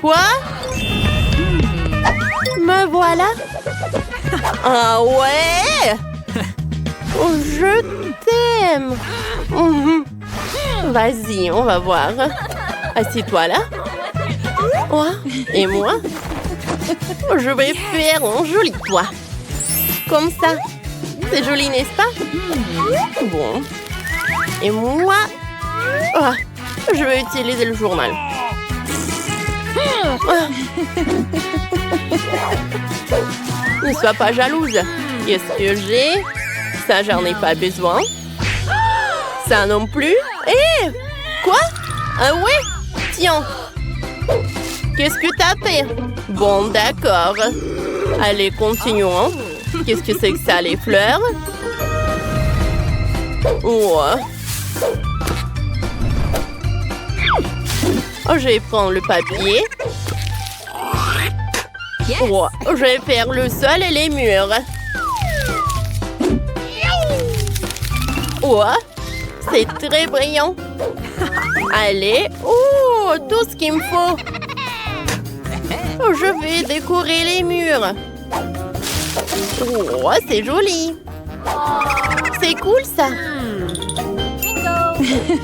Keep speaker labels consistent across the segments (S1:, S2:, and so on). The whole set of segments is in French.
S1: Quoi? Me voilà. Ah ouais? Oh, je t'aime. Vas-y, on va voir. Assieds-toi là. Oh, et moi? Je vais faire un joli toit. Comme ça. C'est joli, n'est-ce pas? Bon. Et moi? Oh, je vais utiliser le journal. Ne sois pas jalouse. Qu'est-ce que j'ai? Ça, j'en ai pas besoin. Ça non plus. Hé! Quoi? Ah ouais? Tiens. Qu'est-ce que t'as fait? Bon, d'accord. Allez, continuons. Qu'est-ce que c'est que ça, les fleurs? Oh. Oh, je vais prendre le papier. Oh, je vais faire le sol et les murs. Oh, c'est très brillant. Allez, oh, tout ce qu'il me faut. Oh, je vais décorer les murs. Oh, c'est joli. C'est cool, ça.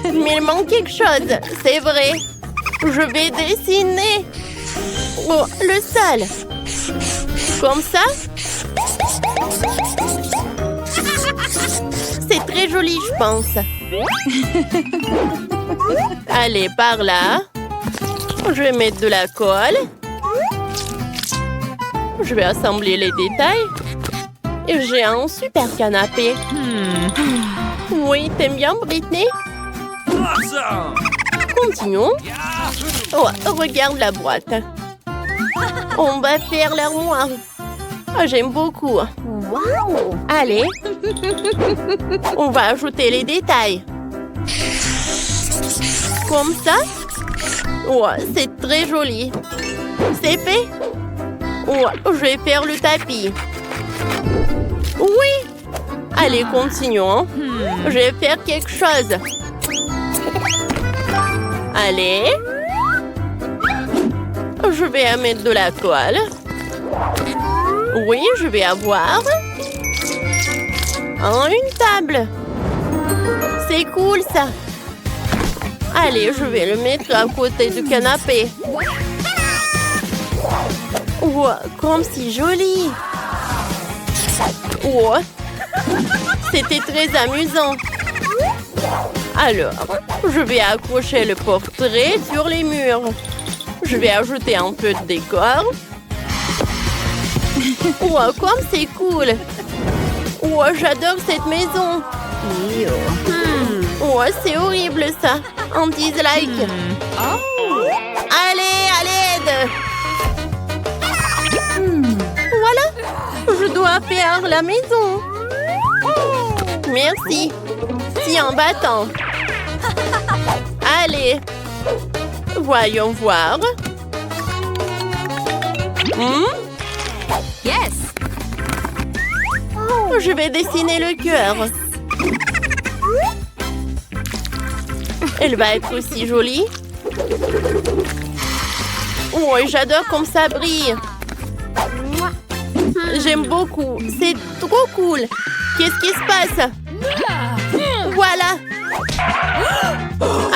S1: Mais il manque quelque chose, c'est vrai. Je vais dessiner. Oh, le sol. Comme ça. C'est très joli, je pense. Allez, par là. Je vais mettre de la colle. Je vais assembler les détails. Et j'ai un super canapé. Oui, t'aimes bien, Britney? Continuons. Oh, regarde la boîte. On va faire l'armoire. Oh, j'aime beaucoup. Wow. Allez. On va ajouter les détails. Comme ça. Oh, c'est très joli. C'est fait. Oh, je vais faire le tapis. Oui. Allez, continuons. Je vais faire quelque chose. Allez. Je vais mettre de la colle. Oui, je vais avoir une table. C'est cool, ça. Allez, je vais le mettre à côté du canapé. Oh, comme c'est joli. Oh, c'était très amusant. Alors, je vais accrocher le portrait sur les murs. Je vais ajouter un peu de décor. Oh, comme c'est cool. Oh, j'adore cette maison. Oh, c'est horrible, ça. Un dislike. Allez, à l'aide. Voilà. Je dois faire la maison. Merci. Tiens, bâton. Allez. Voyons voir.
S2: Yes.
S1: Je vais dessiner le cœur. Elle va être aussi jolie. Oh, j'adore comme ça brille. J'aime beaucoup. C'est trop cool. Qu'est-ce qui se passe? Voilà.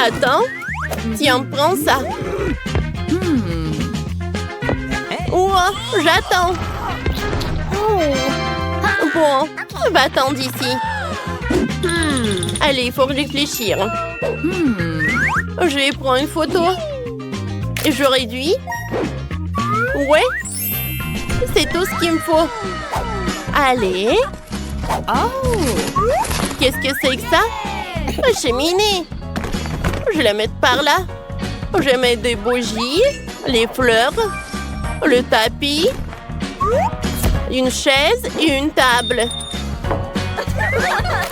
S1: Attends. Tiens, prends ça. Oh, j'attends. Bon, va-t'en d'ici. Allez, il faut réfléchir. Je vais prendre une photo. Et je réduis. Ouais. C'est tout ce qu'il me faut. Allez. Oh. Qu'est-ce que c'est que ça? Une cheminée. Je vais la mettre par là. Je vais mettre des bougies, les fleurs, le tapis, une chaise et une table.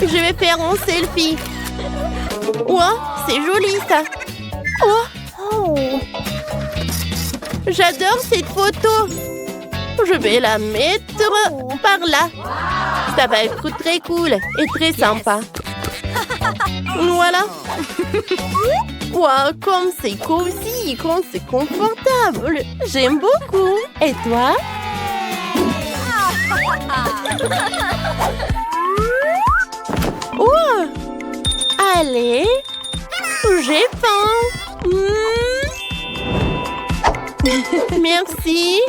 S1: Je vais faire un selfie. Oh, c'est joli ça. Oh. J'adore cette photo. Je vais la mettre par là. Ça va être très cool et très sympa. Voilà. Wow, comme c'est cosy, comme c'est confortable. J'aime beaucoup. Et toi? Oh! Allez, j'ai faim. Merci.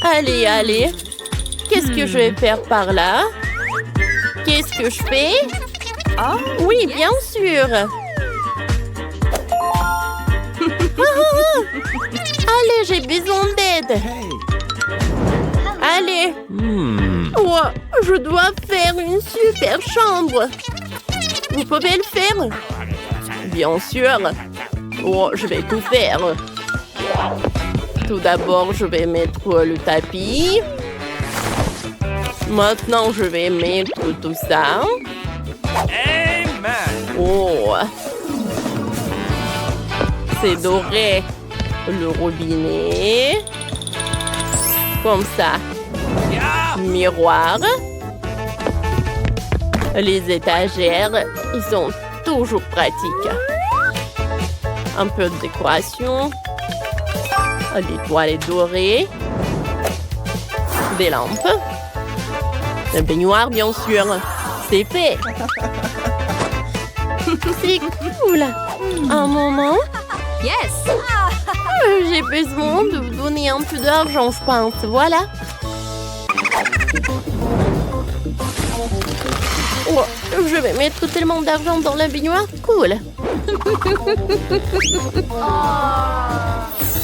S1: Allez, allez. Qu'est-ce que je vais faire par là? Qu'est-ce que je fais? Oui, bien sûr. Allez, j'ai besoin d'aide. Allez. Oh, je dois faire une super chambre. Vous pouvez le faire? Bien sûr. Oh, je vais tout faire. Tout d'abord, je vais mettre le tapis. Maintenant, je vais mettre tout ça. Oh, c'est doré. Le robinet. Comme ça. Miroir. Les étagères, ils sont toujours pratiques. Un peu de décoration. Les toilettes dorées. Des lampes. Un baignoire, bien sûr. C'est fait. C'est cool. Un moment.
S2: Yes!
S1: J'ai besoin de vous donner un peu d'argent, je pense. Voilà. Oh, je vais mettre tellement d'argent dans la baignoire. Cool.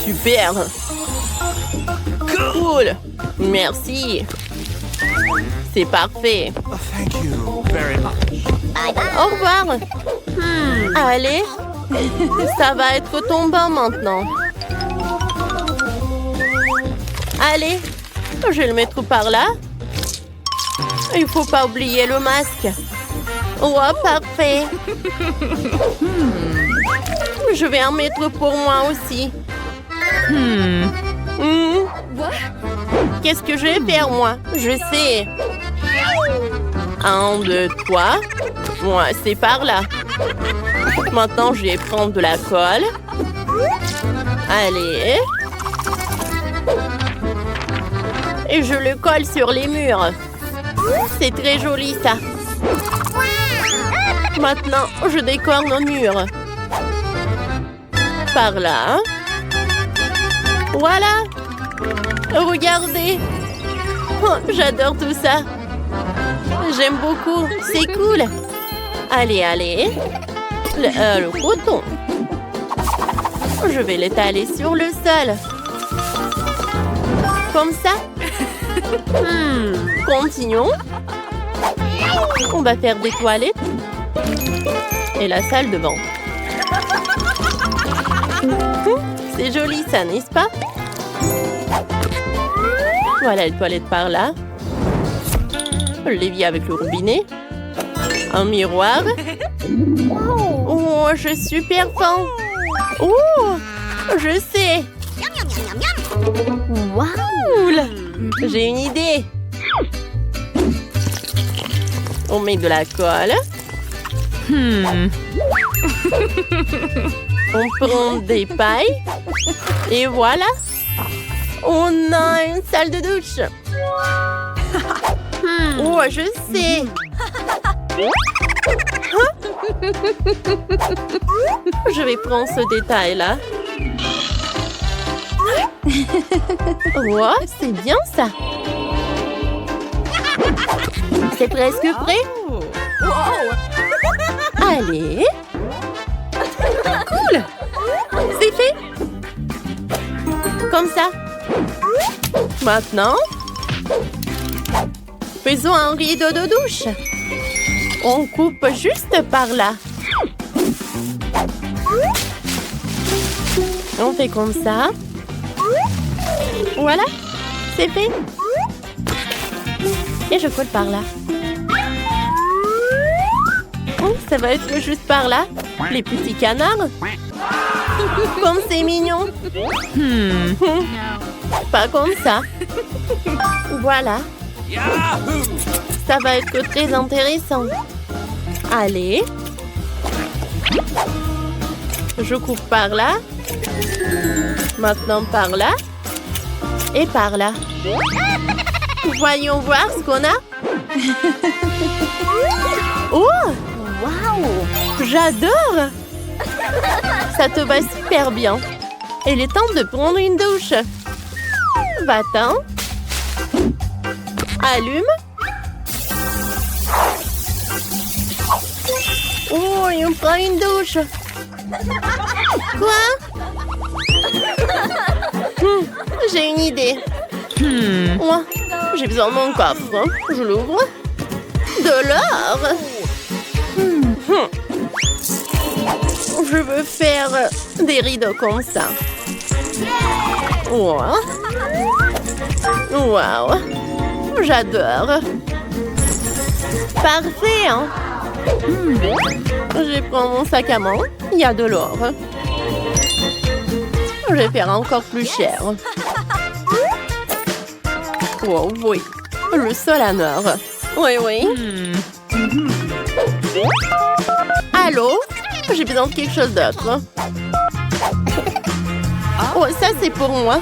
S1: Super. Cool. Merci. C'est parfait.
S3: Thank you very much.
S1: Au revoir. Allez. Ça va être ton bain maintenant. Allez. Je vais le mettre par là. Il faut pas oublier le masque. Oh, parfait. Je vais en mettre pour moi aussi. Qu'est-ce que je vais faire, moi? Je sais. 1, 2, 3. Moi, c'est par là. Maintenant, je vais prendre de la colle. Allez. Et je le colle sur les murs. C'est très joli, ça. Maintenant, je décore nos murs. Par là. Voilà. Regardez. Oh, j'adore tout ça. J'aime beaucoup. C'est cool. Allez, allez. Le coton. Je vais l'étaler sur le sol. Comme ça. Continuons. On va faire des toilettes. Et la salle de bain. C'est joli ça, n'est-ce pas? Voilà les toilettes par là. L'évier avec le robinet. Un miroir. Oh, je suis super faim. Oh, je sais. Wow. J'ai une idée. On met de la colle. On prend des pailles. Et voilà. On a une salle de douche. Oh, je sais. Je vais prendre ce détail-là. Oh, c'est bien ça. C'est presque prêt. Allez. Cool. C'est fait. Comme ça. Maintenant, faisons un rideau de douche. On coupe juste par là. On fait comme ça. Voilà, c'est fait. Et je colle par là. Oh, ça va être juste par là. Les petits canards. Comme c'est mignon. Pas comme ça. Voilà. Ça va être très intéressant. Allez, Je coupe par là. Maintenant par là. Et par là. Voyons voir ce qu'on a. Oh! Waouh! J'adore! Ça te va super bien. Il est temps de prendre une douche. Va-t'en. Allume. Oh, et on prend une douche. Quoi? J'ai une idée. Moi, j'ai besoin de mon coffre. Je l'ouvre. De l'or. Je veux faire des rideaux comme ça. Wow. Wow. J'adore. Parfait, hein? Je vais prendre mon sac à main. Il y a de l'or. Je vais faire encore plus cher. Oh oui. Le sol en or. Oui, oui. Allô? J'ai besoin de quelque chose d'autre. Oh, ça c'est pour moi.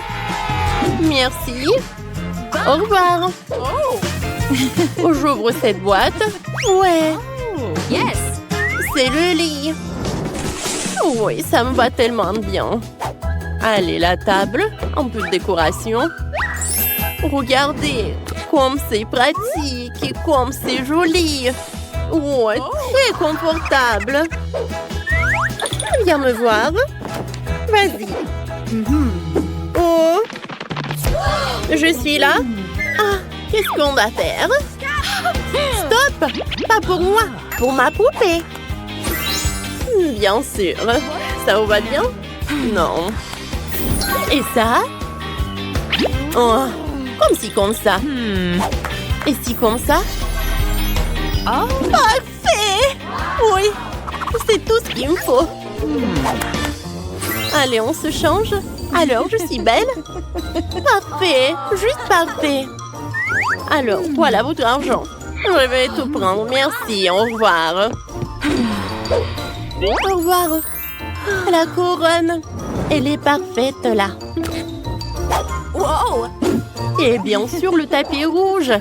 S1: Merci. Au revoir. Oh, j'ouvre cette boîte. Ouais.
S2: Yes.
S1: C'est le lit. Oui, ça me va tellement bien. Allez, la table. Un peu de décoration. Regardez, comme c'est pratique et comme c'est joli. Ouais, très confortable. Viens me voir. Vas-y. Oh. Je suis là. Ah, qu'est-ce qu'on va faire? Stop! Pas pour moi, pour ma poupée. Bien sûr. Ça vous va bien? Non. Et ça? Oh, comme si comme ça. Et si comme ça? Oh. Parfait! Oui, c'est tout ce qu'il me faut. Allez, on se change. Alors, je suis belle? Parfait, juste parfait. Alors, voilà votre argent. Je vais tout prendre, merci, au revoir. Au revoir. La couronne, elle est parfaite là. Wow! Et bien sûr, le tapis rouge.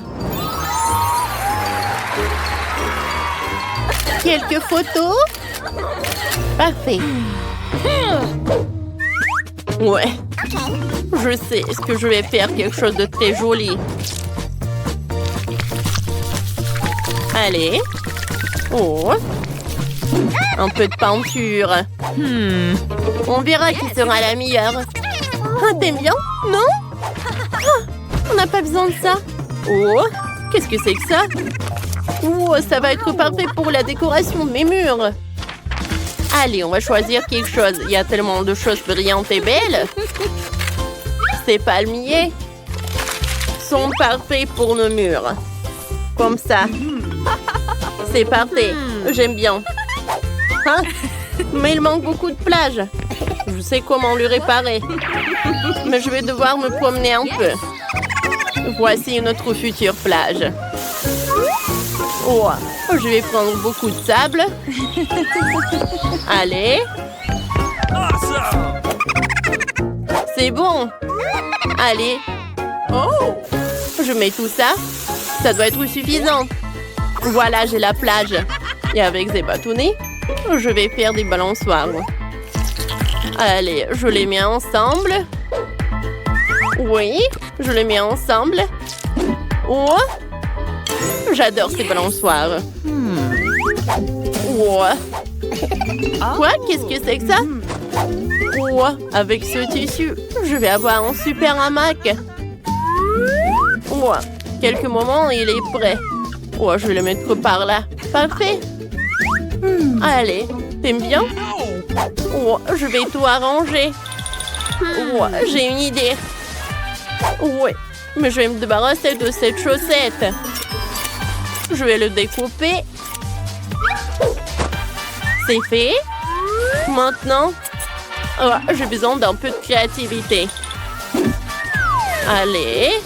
S1: Quelques photos. Parfait. Ouais. Je sais ce que je vais faire, quelque chose de très joli. Allez. Oh. Un peu de peinture. On verra qui sera la meilleure. Ah, t'aimes bien? Non? Ah, on n'a pas besoin de ça. Oh, qu'est-ce que c'est que ça? Oh, ça va être parfait pour la décoration de mes murs. Allez, on va choisir quelque chose. Il y a tellement de choses brillantes et belles. Ces palmiers sont parfaits pour nos murs. Comme ça. C'est parfait. J'aime bien. Hein? Mais il manque beaucoup de plage. Je sais comment le réparer. Mais je vais devoir me promener un peu. Voici notre future plage. Oh, je vais prendre beaucoup de sable. Allez. C'est bon. Allez. Oh, je mets tout ça. Ça doit être suffisant. Voilà, j'ai la plage. Et avec ces bâtonnets, je vais faire des balançoires. Allez, je les mets ensemble. Oui, je les mets ensemble. Oh, j'adore ces balançoires. Oh. Quoi? Qu'est-ce que c'est que ça? Oh, avec ce tissu, je vais avoir un super hamac. Oh, quelques moments, il est prêt. Oh, je vais le mettre par là. Parfait. Allez, t'aimes bien? Oh, je vais tout arranger. Oh, j'ai une idée. Ouais, mais je vais me débarrasser de cette chaussette. Je vais le découper. C'est fait. Maintenant, oh, j'ai besoin d'un peu de créativité. Allez.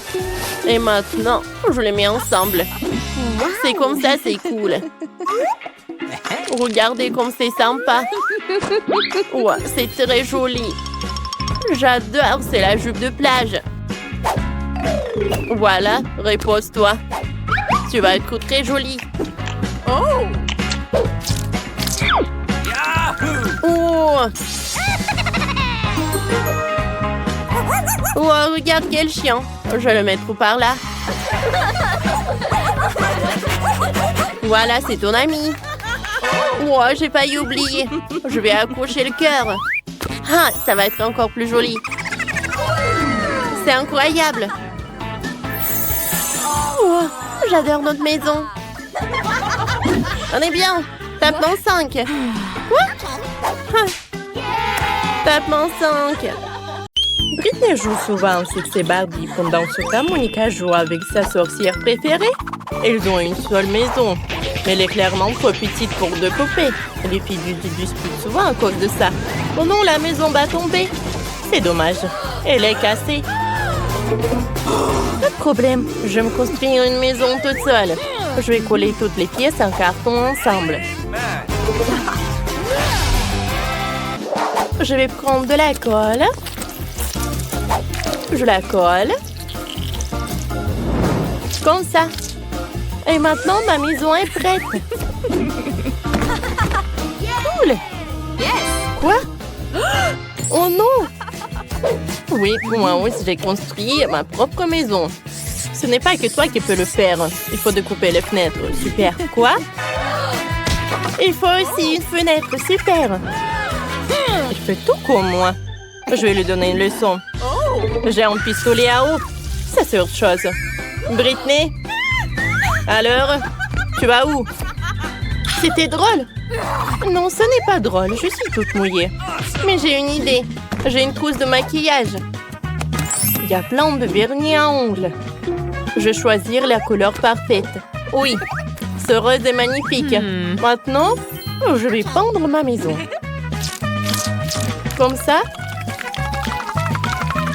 S1: Et maintenant, je les mets ensemble. C'est comme ça, c'est cool. Regardez comme c'est sympa. Ouais, c'est très joli. J'adore, c'est la jupe de plage. Voilà, repose-toi. Tu vas être très jolie.
S3: Oh!
S1: Oh! Oh, regarde quel chien. Je vais le mettre par là. Voilà, c'est ton ami. Oh, j'ai failli oublier. Je vais accrocher le cœur. Ah, ça va être encore plus joli. C'est incroyable. Oh, j'adore notre maison. On est bien. Tapement 5. Quoi? Ah. Tapement 5.
S2: Britney joue souvent avec ses Barbies. Pendant ce temps, Monica joue avec sa sorcière préférée. Ils ont une seule maison, mais elle est clairement trop petite pour deux poupées. Les filles disputent souvent à cause de ça. Oh non, la maison va tomber. C'est dommage. Elle est cassée. Pas de problème. Je vais me construire une maison toute seule. Je vais coller toutes les pièces en carton ensemble. Je vais prendre de la colle. Je la colle. Comme ça. Et maintenant, ma maison est prête. Cool. Quoi? Oh non! Oui, moi aussi, j'ai construit ma propre maison. Ce n'est pas que toi qui peux le faire. Il faut découper les fenêtres. Super. Quoi? Il faut aussi une fenêtre. Super. Il fait tout comme moi. Je vais lui donner une leçon. J'ai un pistolet à eau. Ça, c'est autre chose. Britney? Alors? Tu vas où? C'était drôle. Non, ce n'est pas drôle. Je suis toute mouillée. Mais j'ai une idée. J'ai une trousse de maquillage. Il y a plein de vernis à ongles. Je vais choisir la couleur parfaite. Oui, ce rose est magnifique. Maintenant, je vais peindre ma maison. Comme ça.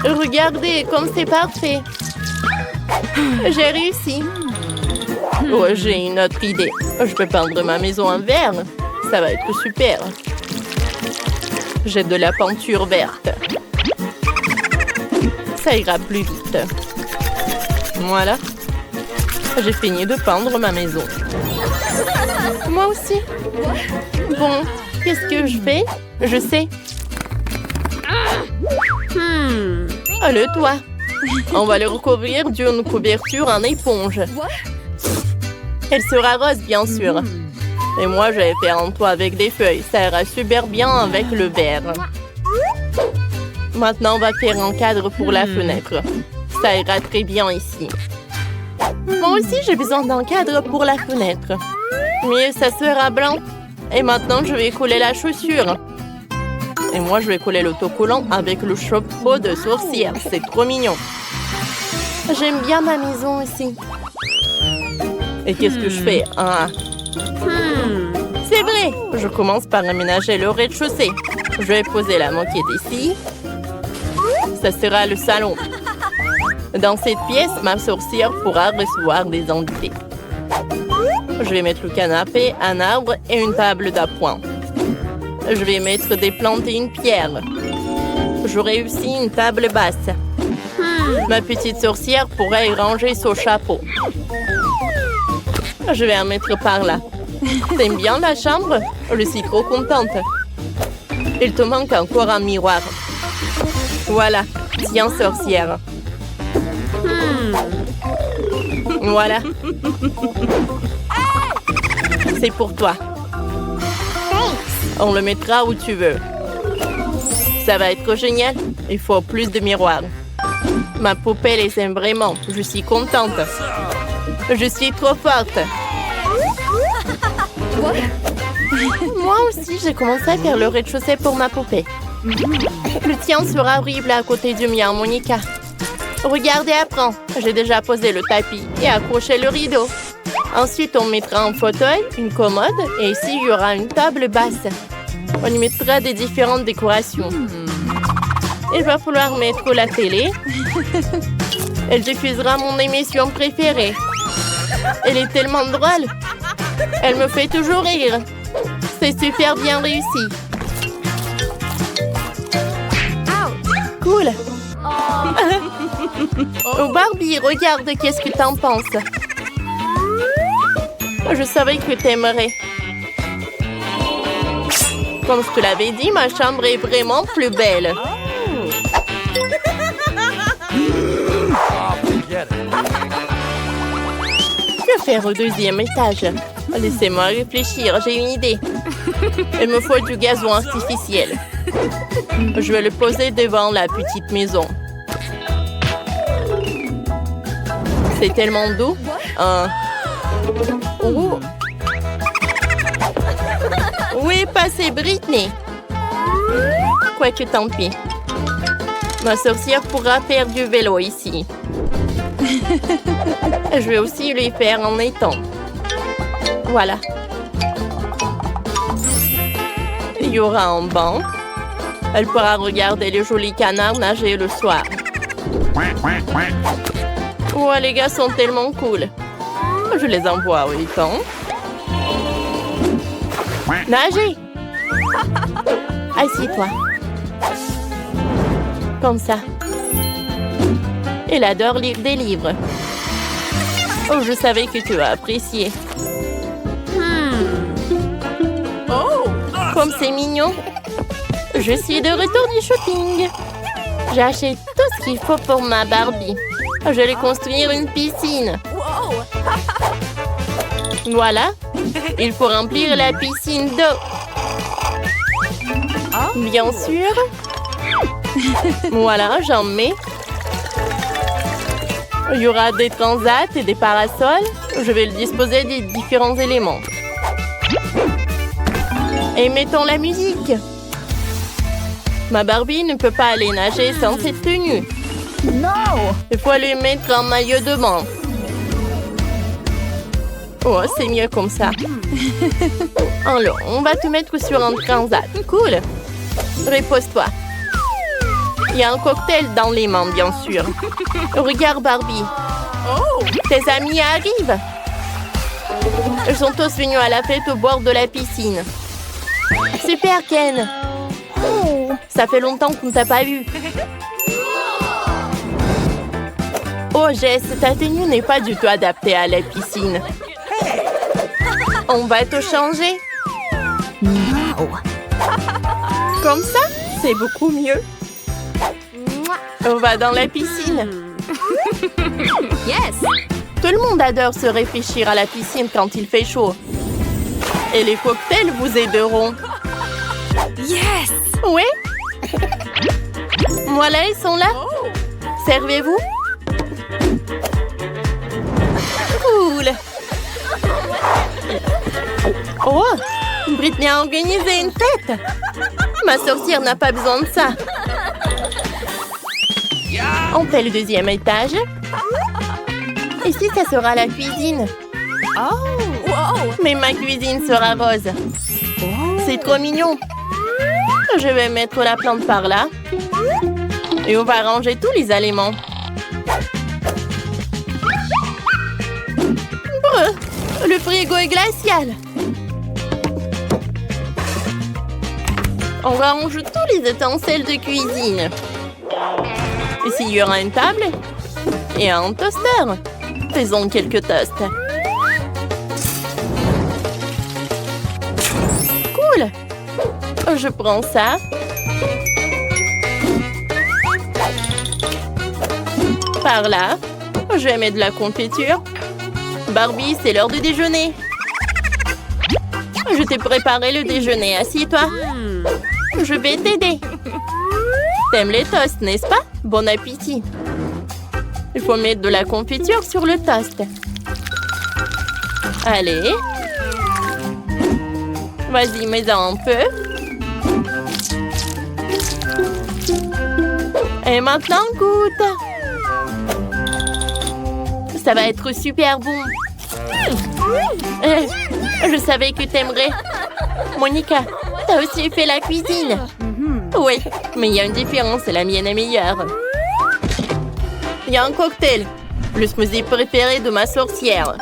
S2: Regardez, comme c'est parfait. J'ai réussi. Oh, j'ai une autre idée. Je peux peindre ma maison en vert. Ça va être super. J'ai de la peinture verte. Ça ira plus vite. Voilà. J'ai fini de peindre ma maison. Moi aussi. Bon, qu'est-ce que je fais? Je sais. Oh, le toit. On va le recouvrir d'une couverture en éponge. Elle sera rose, bien sûr. Et moi, je vais faire un toit avec des feuilles. Ça ira super bien avec le vert. Maintenant, on va faire un cadre pour la fenêtre. Ça ira très bien ici. Moi aussi, j'ai besoin d'un cadre pour la fenêtre. Mais ça sera blanc. Et maintenant, je vais coller la chaussure. Et moi, je vais coller l'autocollant avec le chapeau de sorcière. C'est trop mignon. J'aime bien ma maison aussi. Et qu'est-ce que je fais? C'est vrai. Je commence par aménager le rez-de-chaussée. Je vais poser la moquette ici. Ça sera le salon. Dans cette pièce, ma sorcière pourra recevoir des invités. Je vais mettre le canapé, un arbre et une table d'appoint. Je vais mettre des plantes et une pierre. J'aurai aussi une table basse. Ma petite sorcière pourra y ranger son chapeau. Je vais en mettre par là. T'aimes bien la chambre? Je suis trop contente. Il te manque encore un miroir. Voilà. Tiens, sorcière. Voilà. C'est pour toi. On le mettra où tu veux. Ça va être génial. Il faut plus de miroirs. Ma poupée les aime vraiment. Je suis contente. Je suis trop forte. Moi aussi, j'ai commencé à faire le rez-de-chaussée pour ma poupée. Le tien sera horrible à côté du mien, Monica. Regardez, apprends. J'ai déjà posé le tapis et accroché le rideau. Ensuite, on mettra un fauteuil, une commode et ici, il y aura une table basse. On y mettra des différentes décorations. Il va falloir mettre la télé. Elle diffusera mon émission préférée. Elle est tellement drôle. Elle me fait toujours rire. C'est super bien réussi.
S1: Oh Barbie, regarde, qu'est-ce que t'en penses? Je savais que t'aimerais. Comme je te l'avais dit, ma chambre est vraiment plus belle.
S3: Get it.
S1: Que faire au deuxième étage? Laissez-moi réfléchir, j'ai une idée. Il me faut du gazon artificiel. Je vais le poser devant la petite maison. C'est tellement doux. Oh. Où est passée Britney? Quoique tant pis. Ma sorcière pourra faire du vélo ici. Je vais aussi lui faire en étang. Voilà. Il y aura un banc. Elle pourra regarder les jolis canards nager le soir. Oh, les gars sont tellement cool. Je les envoie au étang. Nager! Assis-toi. Comme ça. Il adore lire des livres. Oh, je savais que tu as apprécié. Oh, comme c'est mignon. Je suis de retour du shopping. J'achète tout ce qu'il faut pour ma Barbie. Je vais construire une piscine. Voilà. Il faut remplir la piscine d'eau. Bien sûr. Voilà, j'en mets. Il y aura des transats et des parasols. Je vais le disposer des différents éléments. Et mettons la musique. Ma Barbie ne peut pas aller nager sans cette tenue. Non! Il faut lui mettre un maillot de bain. Oh, c'est mieux comme ça. Alors, on va te mettre sur un transat. Cool. Repose-toi. Il y a un cocktail dans les mains, bien sûr. Regarde, Barbie. Tes amis arrivent. Ils sont tous venus à la fête au bord de la piscine. Super, Ken. Ça fait longtemps qu'on ne t'a pas vu. Oh, Jess, ta tenue n'est pas du tout adaptée à la piscine. On va te changer. Comme ça, c'est beaucoup mieux. On va dans la piscine. Yes! Tout le monde adore se réfléchir à la piscine quand il fait chaud. Et les cocktails vous aideront. Yes! Oui? Voilà, ils sont là. Servez-vous. Cool. Oh! Britney a organisé une fête. Ma sorcière n'a pas besoin de ça. On fait le deuxième étage. Ici, ça sera la cuisine. Oh! Mais ma cuisine sera rose. C'est trop mignon. Je vais mettre la plante par là. Et on va ranger tous les aliments. Brr, le frigo est glacial. On range tous les ustensiles de cuisine. Ici, il y aura une table et un toaster. Faisons quelques toasts. Cool. Je prends ça. Par là. Je vais mettre de la confiture. Barbie, c'est l'heure du déjeuner. Je t'ai préparé le déjeuner. Assieds-toi. Je vais t'aider. T'aimes les toasts, n'est-ce pas? Bon appétit. Il faut mettre de la confiture sur le toast. Allez. Vas-y, mets-en un peu. Et maintenant, goûte. Ça va être super bon. Je savais que t'aimerais. Monica, t'as aussi fait la cuisine. Oui, mais il y a une différence, la mienne est meilleure. Il y a un cocktail, le smoothie préféré de ma sorcière.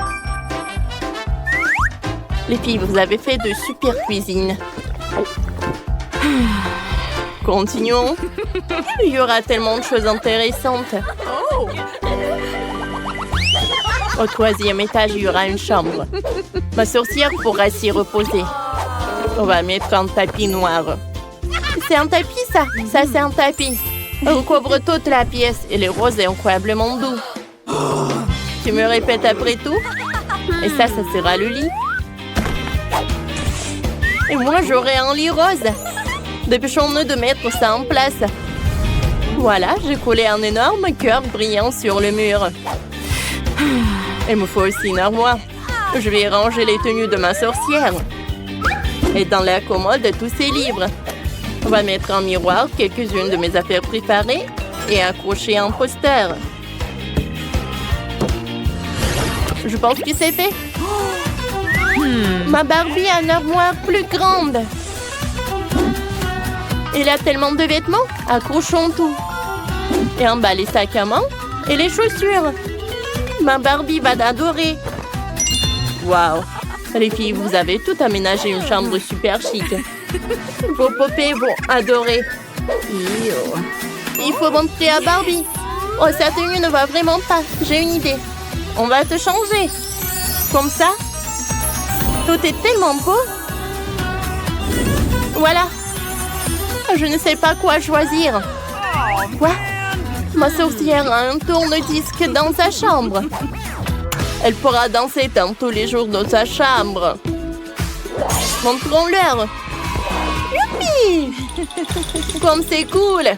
S1: Les filles, vous avez fait de super cuisine.
S2: Continuons. Il y aura tellement de choses intéressantes. Au 3e étage, il y aura une chambre. Ma sorcière pourra s'y reposer. On va mettre un tapis noir. C'est un tapis, ça? Ça, c'est un tapis. On couvre toute la pièce et le rose est incroyablement doux. Tu me répètes après tout? Et ça sera le lit. Et moi, j'aurai un lit rose. Dépêchons-nous de mettre ça en place. Voilà, j'ai collé un énorme cœur brillant sur le mur. Il me faut aussi une armoire. Je vais ranger les tenues de ma sorcière. Et dans la commode, tous ces livres. On va mettre en miroir quelques-unes de mes affaires préparées et accrocher un poster. Je pense que c'est fait. Ma Barbie a une armoire plus grande. Il a tellement de vêtements. Accrochons tout. Et en bas, les sacs à main et les chaussures. Ma Barbie va adorer. Waouh! Les filles, vous avez tout aménagé une chambre super chic. Vos poupées vont adorer. Il faut montrer à Barbie. Oh, sa tenue ne va vraiment pas. J'ai une idée. On va te changer. Comme ça. Tout est tellement beau. Voilà. Je ne sais pas quoi choisir. Quoi? Ma sorcière a un tourne-disque dans sa chambre. Elle pourra danser dans tous les jours dans sa chambre. Montrons-leur. Youpi! Comme c'est cool!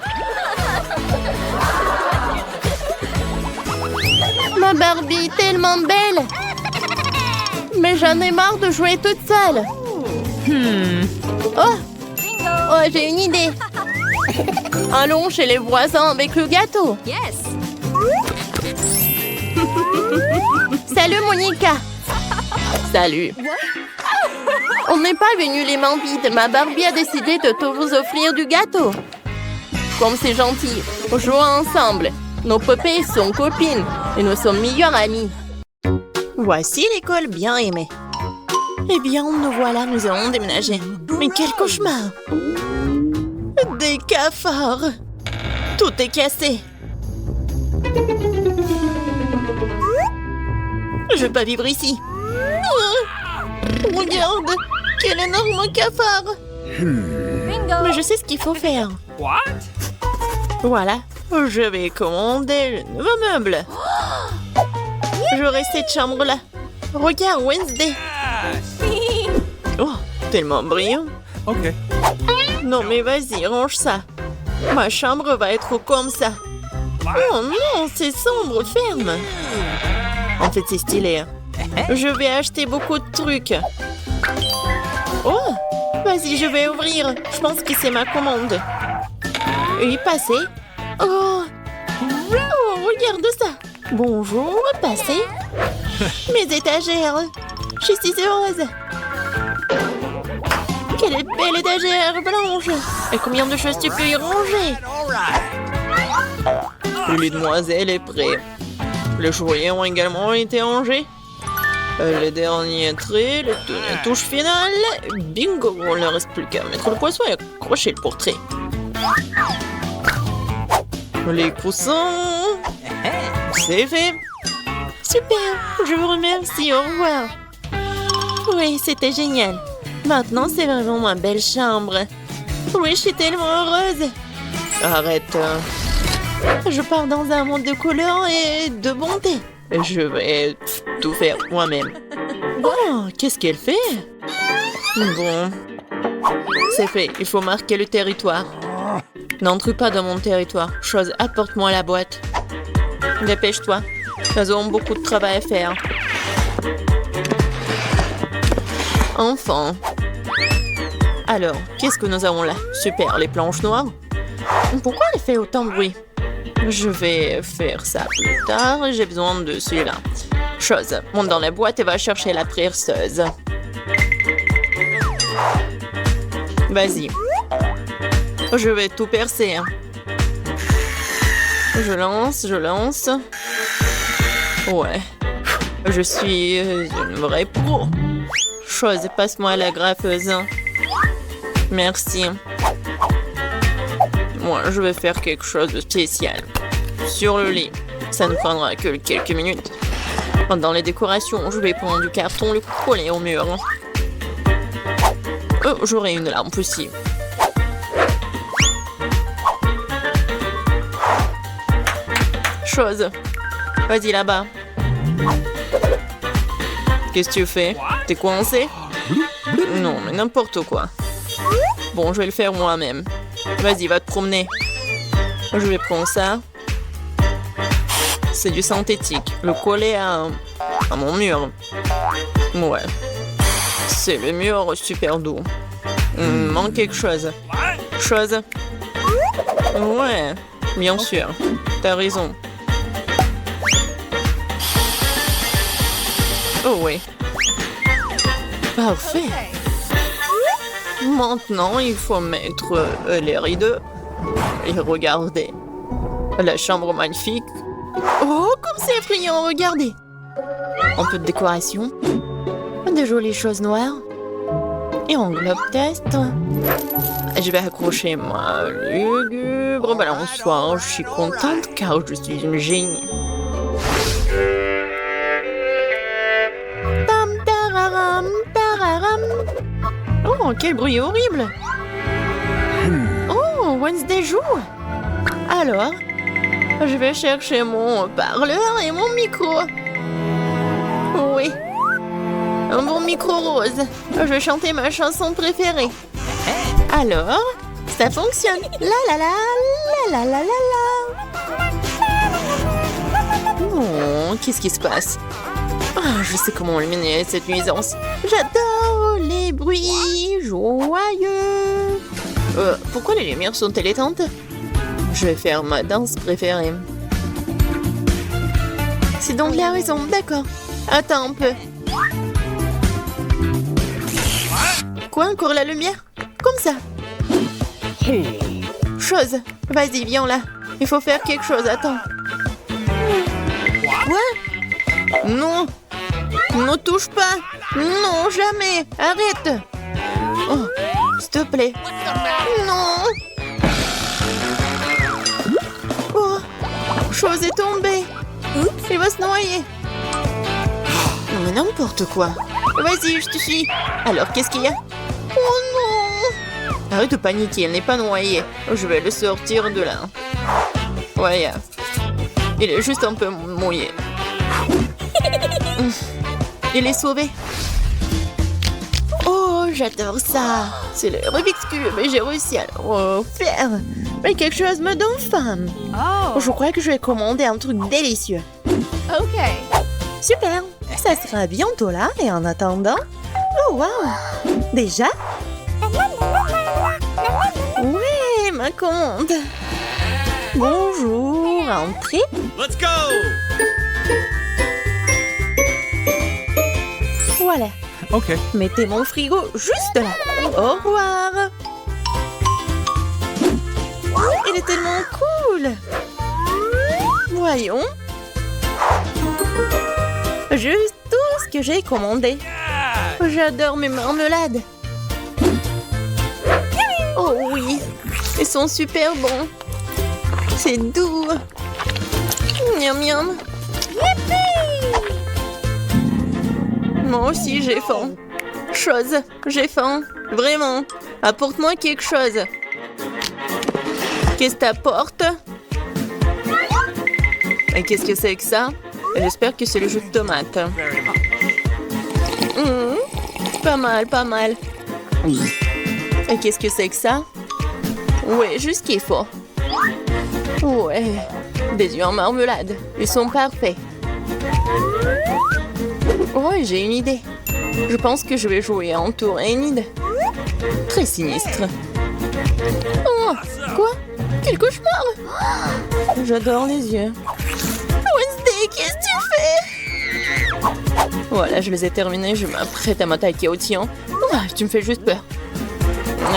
S2: Ma Barbie est tellement belle! Mais j'en ai marre de jouer toute seule. Oh, j'ai une idée. Allons chez les voisins avec le gâteau.
S1: Yes!
S2: Salut, Monica. Salut. On n'est pas venu les mains vides. Ma Barbie a décidé de te vous offrir du gâteau. Comme c'est gentil, jouons ensemble. Nos poupées sont copines et nous sommes meilleures amies. Voici l'école bien aimée. Eh bien, nous voilà, nous allons déménager. Mais quel cauchemar! Des cafards! Tout est cassé. Je veux pas vivre ici. Regarde, quel énorme cafard! Mais je sais ce qu'il faut faire.
S3: What?
S2: Voilà, je vais commander le nouveau meuble. J'aurai cette chambre-là. Regarde, Wednesday. Oh, tellement brillant.
S3: Okay.
S2: Non, mais vas-y, range ça. Ma chambre va être comme ça. Oh non, c'est sombre, ferme. En fait, c'est stylé. Je vais acheter beaucoup de trucs. Oh, vas-y, je vais ouvrir. Je pense que c'est ma commande. Oui, passez. Oh, regarde ça. Bonjour, passez. Mes étagères. Je suis heureuse. Quelle belle étagère blanche. Et combien de choses tu peux y ranger? Le lit de demoiselle est prêt. Les jouets ont également été rangés. Le dernier trait, la touche finale. Bingo, il ne reste plus qu'à mettre le poisson et accrocher le portrait. Les coussins. C'est fait. Super, je vous remercie, au revoir. Oui, c'était génial. Maintenant, c'est vraiment ma belle chambre. Oui, je suis tellement heureuse. Arrête. Je pars dans un monde de couleurs et de bonté. Je vais tout faire moi-même. Oh, qu'est-ce qu'elle fait? Bon. C'est fait, il faut marquer le territoire. N'entre pas dans mon territoire. Chose, apporte-moi la boîte. Dépêche-toi. Nous avons beaucoup de travail à faire. Enfin. Alors, qu'est-ce que nous avons là? Super, les planches noires. Pourquoi elle fait autant de bruit? Je vais faire ça plus tard. J'ai besoin de celui-là. Chose, monte dans la boîte et va chercher la perceuse. Vas-y. Je vais tout percer. Je lance. Ouais. Je suis une vraie pro. Chose, passe-moi la graffeuse. Merci. Moi, je vais faire quelque chose de spécial. Sur le lit. Ça ne prendra que quelques minutes. Dans les décorations, je vais prendre du carton, le coller au mur. Oh, j'aurai une lampe aussi. Chose. Vas-y là-bas. Qu'est-ce que tu fais? T'es coincé? Non, mais n'importe quoi. Bon, je vais le faire moi-même. Vas-y, va te promener. Je vais prendre ça. C'est du synthétique. Le coller à mon mur. Ouais. C'est le mur super doux. Il me manque quelque chose. Chose? Ouais, bien sûr. T'as raison. Oh oui. Parfait. Maintenant, il faut mettre les rideaux. Et regardez. La chambre magnifique. Oh, comme c'est effrayant, regardez. Un peu de décoration. Des jolies choses noires. Et un globe test. Je vais accrocher ma lugubre balançoire. Je suis contente car je suis une génie. Tam tararam, tararam. Oh, quel bruit horrible. Oh, Wednesday joue. Alors, je vais chercher mon parleur et mon micro. Oui. Un bon micro rose. Je vais chanter ma chanson préférée. Alors, ça fonctionne. La la la, la la la la la. Oh, qu'est-ce qui se passe? Ah, je sais comment éliminer cette nuisance. J'adore les bruits joyeux. Pourquoi les lumières sont-elles éteintes? Je vais faire ma danse préférée. C'est donc la raison, d'accord. Attends un peu. Quoi, encore la lumière? Comme ça. Chose. Vas-y, viens là. Il faut faire quelque chose, attends. Quoi? Non. Ne touche pas. Non, jamais. Arrête. Oh, s'il te plaît. Non. Oh, chose est tombée. Il va se noyer. Non, mais n'importe quoi. Vas-y, je te suis. Alors, qu'est-ce qu'il y a? Oh non! Arrête de paniquer, elle n'est pas noyée. Je vais le sortir de là. Ouais, il est juste un peu mouillé. Il est sauvé. Oh, j'adore ça. C'est le Rubik's Cube et j'ai réussi à le refaire. Mais quelque chose me donne faim. Oh. Je crois que je vais commander un truc délicieux.
S1: OK.
S2: Super. Ça sera bientôt là et en attendant... Oh, wow. Déjà? Ouais, ma commande. Bonjour, entrez.
S3: Let's go!
S2: Voilà.
S3: Okay.
S2: Mettez mon frigo juste là. Au revoir. Il est tellement cool. Voyons. Juste tout ce que j'ai commandé. J'adore mes marmelades. Oh oui, ils sont super bons. C'est doux. Miam miam. Moi aussi j'ai faim. Chose, j'ai faim. Vraiment. Apporte-moi quelque chose. Qu'est-ce que t'apportes? Et qu'est-ce que c'est que ça? J'espère que c'est le jus de tomate.
S3: Very much.
S2: Pas mal, pas mal. Et qu'est-ce que c'est que ça? Ouais, juste qu'il faut. Ouais, des œufs en marmelade. Ils sont parfaits. Oh, j'ai une idée. Je pense que je vais jouer en tour Enid. Très sinistre. Oh, quoi? Quel cauchemar! J'adore les yeux. Wednesday, qu'est-ce que tu fais? Voilà, je les ai terminés. Je m'apprête à m'attaquer au tien. Ah, tu me fais juste peur.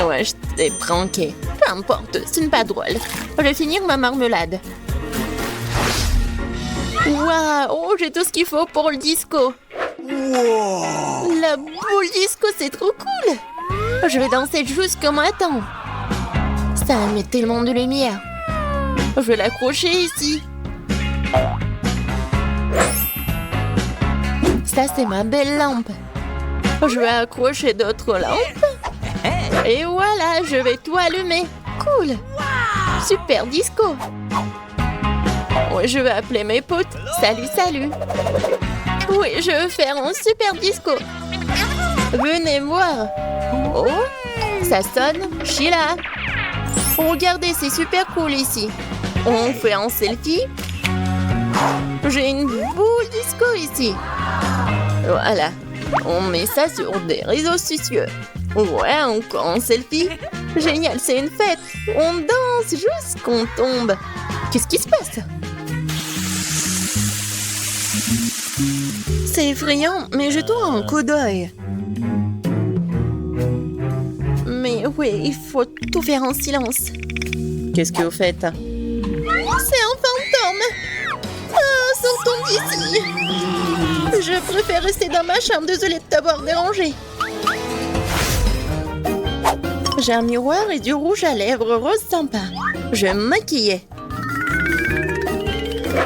S2: Ouais, je t'ai pranké. Peu importe, ce n'est pas drôle. Je vais finir ma marmelade. Waouh, oh, j'ai tout ce qu'il faut pour le disco.
S3: Whoa!
S2: La boule disco, c'est trop cool. Je vais danser jusqu'au matin.
S1: Ça émet tellement de lumière. Je vais l'accrocher ici. Ça, c'est ma belle lampe. Je vais accrocher d'autres lampes. Et voilà, je vais tout allumer. Cool. Super disco. Oui, je vais appeler mes potes. Salut, salut. Oui, je veux faire un super disco. Venez voir. Oh, ça sonne. Je suis là. Regardez, c'est super cool ici. On fait un selfie. J'ai une boule disco ici. Voilà. On met ça sur des réseaux sociaux. Ouais, encore un selfie. Génial, c'est une fête. On danse jusqu'on tombe. Qu'est-ce qui se passe? C'est effrayant, mais jetons un coup d'œil. Mais oui, il faut tout faire en silence. Qu'est-ce que vous faites? C'est un fantôme. Ah, sortons d'ici. Je préfère rester dans ma chambre. Désolée de t'avoir dérangé. J'ai un miroir et du rouge à lèvres rose sympa. Je vais me maquiller.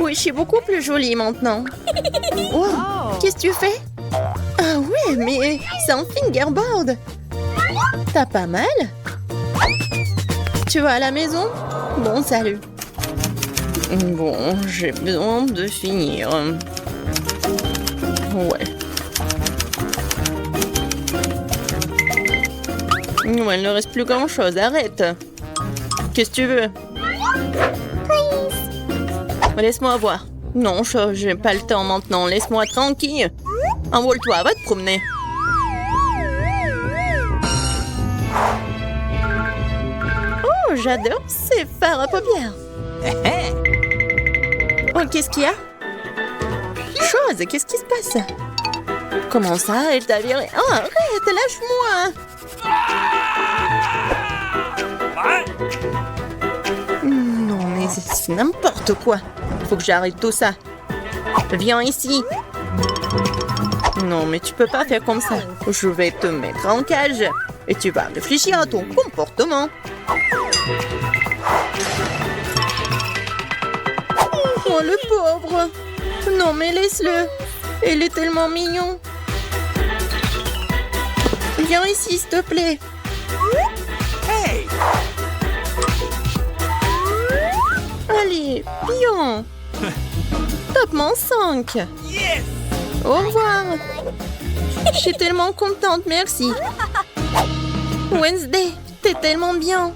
S1: Oui, je suis beaucoup plus jolie maintenant. Wow, qu'est-ce que tu fais? Ah ouais, mais c'est un fingerboard. T'as pas mal? Tu vas à la maison? Bon, salut. Bon, j'ai besoin de finir. Ouais. Ouais, il ne reste plus grand-chose. Arrête. Qu'est-ce que tu veux? Laisse-moi voir. Non, j'ai pas le temps maintenant. Laisse-moi tranquille. Envole-toi, va te promener. Oh, j'adore ces fards à paupières. Oh, qu'est-ce qu'il y a? Chose, qu'est-ce qui se passe? Comment ça, elle t'a viré? Oh, arrête, lâche-moi. Non, mais c'est n'importe quoi. Faut que j'arrête tout ça. Viens ici. Non, mais tu peux pas faire comme ça. Je vais te mettre en cage et tu vas réfléchir à ton comportement. Oh, le pauvre. Non, mais laisse-le. Il est tellement mignon. Viens ici, s'il te plaît. Hey! Allez, pion. Top-mon 5. Yes! Au revoir. Je suis tellement contente, merci. Wednesday, t'es tellement bien.